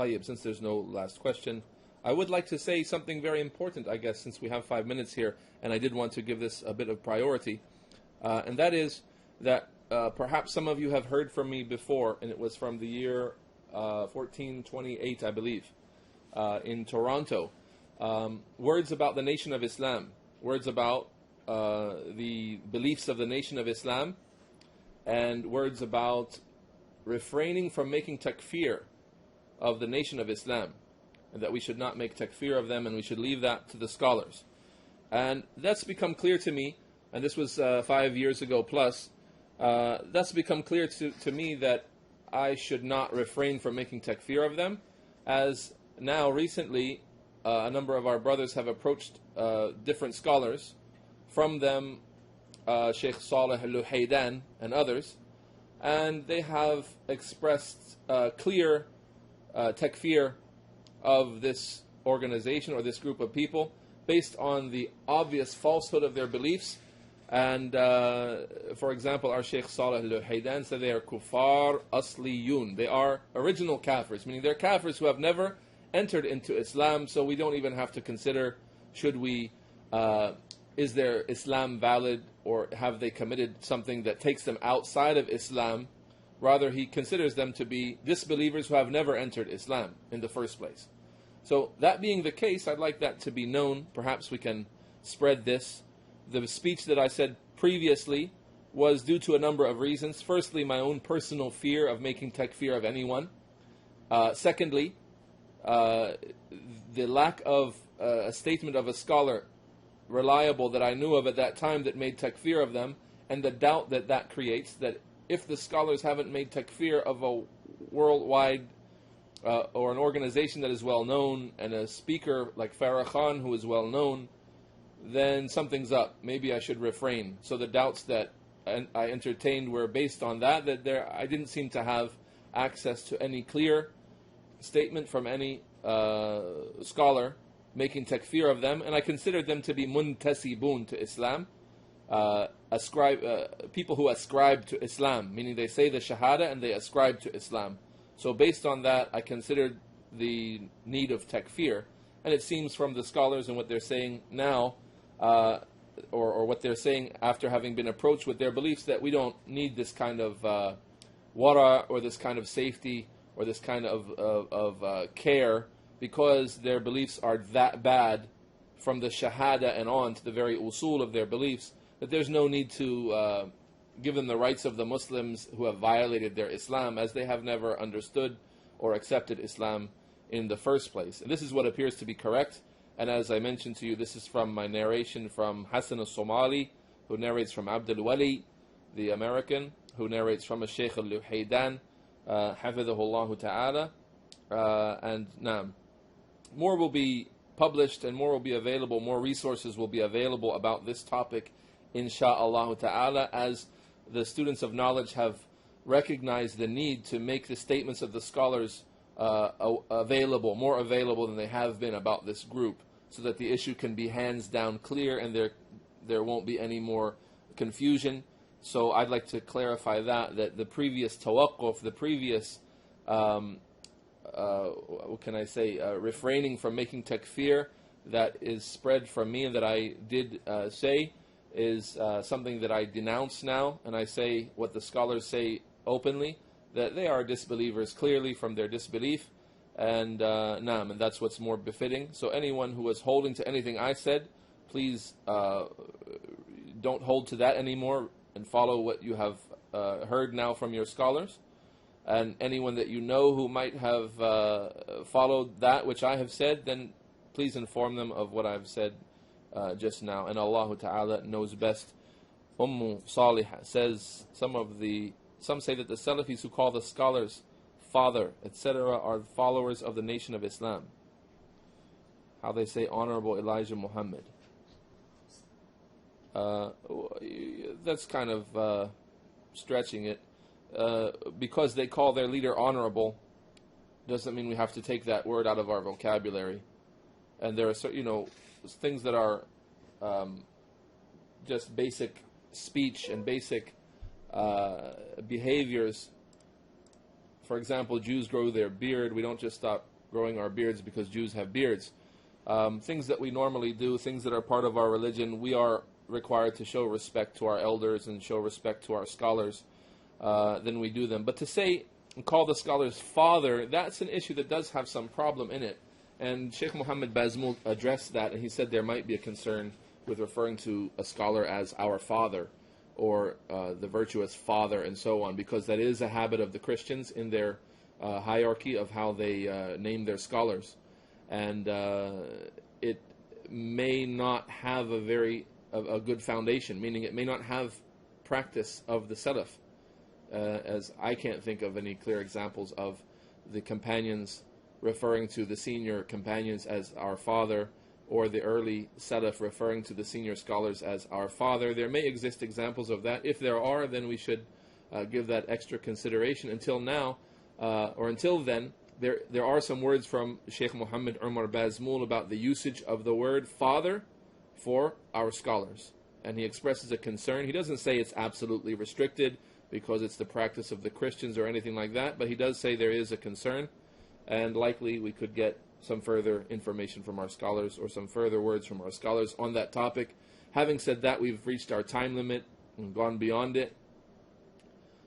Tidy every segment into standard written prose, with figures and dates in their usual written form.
طيب, since there's no last question, I would like to say something very important, I guess, since we have 5 minutes here, and I did want to give this a bit of priority. And that is that perhaps some of you have heard from me before, and it was from the year 1428, I believe, in Toronto. Words about the Nation of Islam, words about the beliefs of the Nation of Islam, and words about refraining from making takfīr of the Nation of Islam, and that we should not make takfīr of them, and we should leave that to the scholars. And that's become clear to me, and this was 5 years ago plus, that's become clear to me that I should not refrain from making takfīr of them, as now recently a number of our brothers have approached different scholars, from them Shaykh Saleh al-Luhaydan and others, and they have expressed clear takfīr of this organization or this group of people based on the obvious falsehood of their beliefs. And for example, our Shaykh Saleh al-Luhaydan said they are Kuffār asliyun. They are original kafirs, meaning they're kafirs who have never entered into Islam, so we don't even have to consider is their Islam valid, or have they committed something that takes them outside of Islam. Rather, he considers them to be disbelievers who have never entered Islam in the first place. So that being the case, I'd like that to be known. Perhaps we can spread this. The speech that I said previously was due to a number of reasons. Firstly, my own personal fear of making takfīr of anyone. Secondly, the lack of a statement of a scholar reliable that I knew of at that time that made takfīr of them, and the doubt that that creates, that if the scholars haven't made takfīr of a worldwide or an organization that is well known, and a speaker like Farah Khan who is well known, then something's up. Maybe I should refrain. So the doubts that I entertained were based on that I didn't seem to have access to any clear statement from any scholar making takfīr of them, and I considered them to be muntasibun to Islam, people who ascribe to Islam, meaning they say the shahada and they ascribe to Islam. So based on that, I considered the need of takfīr, and it seems from the scholars and what they're saying now, or what they're saying after having been approached with their beliefs, that we don't need this kind of wara, or this kind of safety, or this kind of care, because their beliefs are that bad from the shahada and on to the very usul of their beliefs, that there's no need to give them the rights of the Muslims who have violated their Islam, as they have never understood or accepted Islam in the first place. And this is what appears to be correct. And as I mentioned to you, this is from my narration from Hassan al-Somali, who narrates from Abdul Wali, the American, who narrates from a Shaykh al-Luhaydan, Hafidhahullah ta'ala. And naam, more will be published and more will be available, more resources will be available about this topic, insha'Allah ta'ala, as the students of knowledge have recognized the need to make the statements of the scholars available, more available than they have been about this group, so that the issue can be hands down clear and there won't be any more confusion. So I'd like to clarify that the previous tawaqquf, the previous what can I say, refraining from making takfīr that is spread from me and that I did say is something that I denounce now, and I say what the scholars say openly, that they are disbelievers clearly from their disbelief, and and that's what's more befitting. So anyone who is holding to anything I said, please don't hold to that anymore and follow what you have heard now from your scholars. And anyone that you know who might have followed that which I have said, then please inform them of what I've said just now. And Allah Ta'ala knows best. Salih says, some say that the Salafis who call the scholars father, etc., are followers of the Nation of Islam. How they say Honorable Elijah Muhammad. That's kind of stretching it. Because they call their leader honorable, doesn't mean we have to take that word out of our vocabulary. And there are, things that are just basic speech and basic behaviors For example, Jews grow their beard. We don't just stop growing our beards because Jews have beards. Things that we normally do, things that are part of our religion, we are required to show respect to our elders and show respect to our scholars. Then we do them. But to say and call the scholars father, that's an issue that does have some problem in it. And Shaykh Muhammad Bazmul addressed that, and he said there might be a concern with referring to a scholar as our father, or the virtuous father, and so on, because that is a habit of the Christians in their hierarchy of how they name their scholars. And it may not have a good foundation, meaning it may not have practice of the Salaf, as I can't think of any clear examples of the companions referring to the senior companions as our father, or the early Salaf referring to the senior scholars as our father. There may exist examples of that. If there are, then we should give that extra consideration. Until now, or until then, there are some words from Shaykh Muhammad Umar Bazmul about the usage of the word father for our scholars. And he expresses a concern. He doesn't say it's absolutely restricted because it's the practice of the Christians or anything like that, but he does say there is a concern, and likely we could get some further information from our scholars or some further words from our scholars on that topic. Having said that, we've reached our time limit and gone beyond it.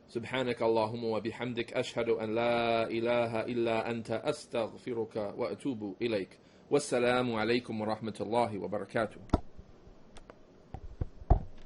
سبحانك اللهم وبحمدك أشهد أن لا إله إلا أنت أستغفرك وأتوب إليك والسلام عليكم ورحمة الله وبركاته.